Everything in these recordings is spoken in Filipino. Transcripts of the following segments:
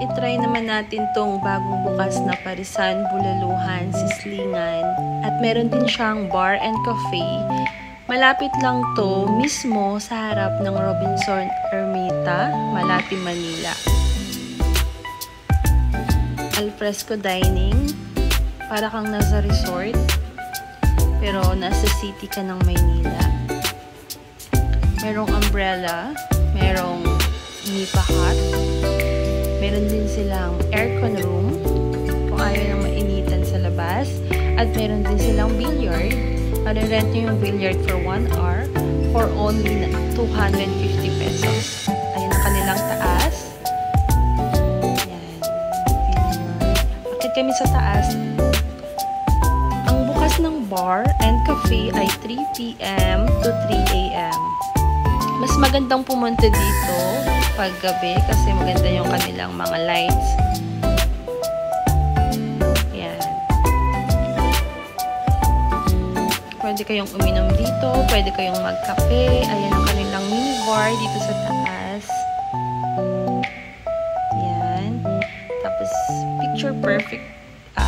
itry naman natin tong bagong bukas na Parisan, Bulaluhan, Sislingan. At meron din siyang bar and cafe. Malapit lang to mismo sa harap ng Robinson Ermita, Malate, Manila. Alfresco dining, para kang nasa resort, pero nasa city ka ng Maynila. Merong umbrella, merong nipa hut, meron din silang aircon room kung ayaw nang mainitan sa labas, at meron din silang billiard. Rent nyo yung billiard for 1 hour for only 250 pesos. Ayan ang kanilang taas. Ayan, billiard. Akit kami sa taas. Ang bukas ng bar and cafe ay 3 p.m. to 3 a.m. Mas magandang pumunta dito pag gabi kasi maganda yung kanilang mga lights. Yan. Pwede kayong uminom dito, pwede kayong magkape. Ayan ang kanilang mini bar dito sa taas. Yan. Tapos picture perfect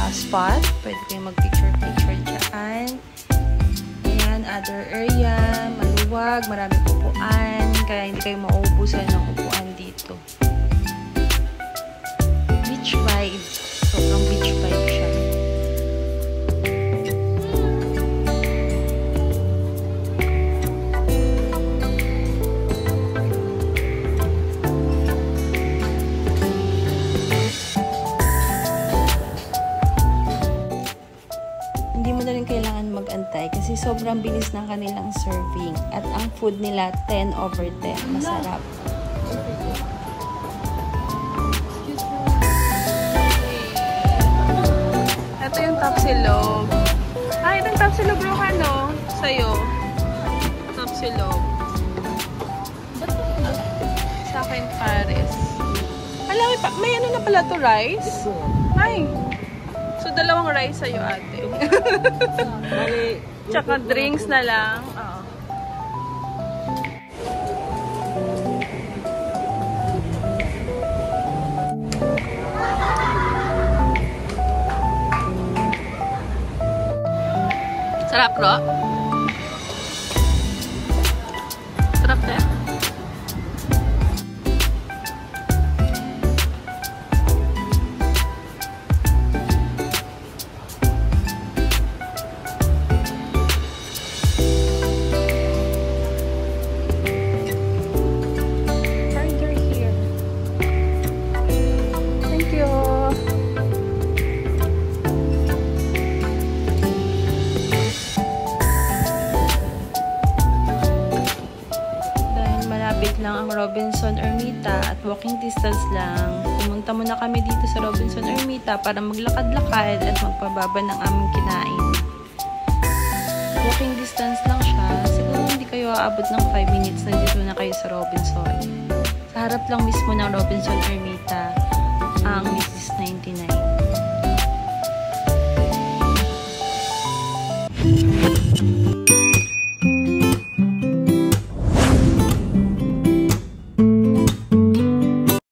spot. Pwede kayong mag-picture dyan. Ayan, other area, maluwag, maraming upuan, kaya hindi kayo mauubusan ng upuan dito. Beach vibe. Sobrang beach vibe siya. Hindi mo na rin kailangan mag-antay kasi sobrang bilis ng kanilang serving. At ang food nila, 10/10. Masarap. Ito yung tapsilog. Ay, ito yung tapsilog, Rohan, no? Sa'yo. Tapsilog. Sa akin, Paris. Alam, may ano na pala to, rice? Ay. So, dalawang rice sa'yo, ate. Tsaka drinks na lang. Oo. Sarap, Ro? Sarap na. Lang ang Robinson Ermita at walking distance lang. Pumunta muna kami dito sa Robinson Ermita para maglakad-lakad at magpababa ng aming kinain. Walking distance lang siya. Siguro hindi kayo aabot ng 5 minutes na dito na kayo sa Robinson. Sa harap lang mismo ng Robinson Ermita ang Mrs. 19.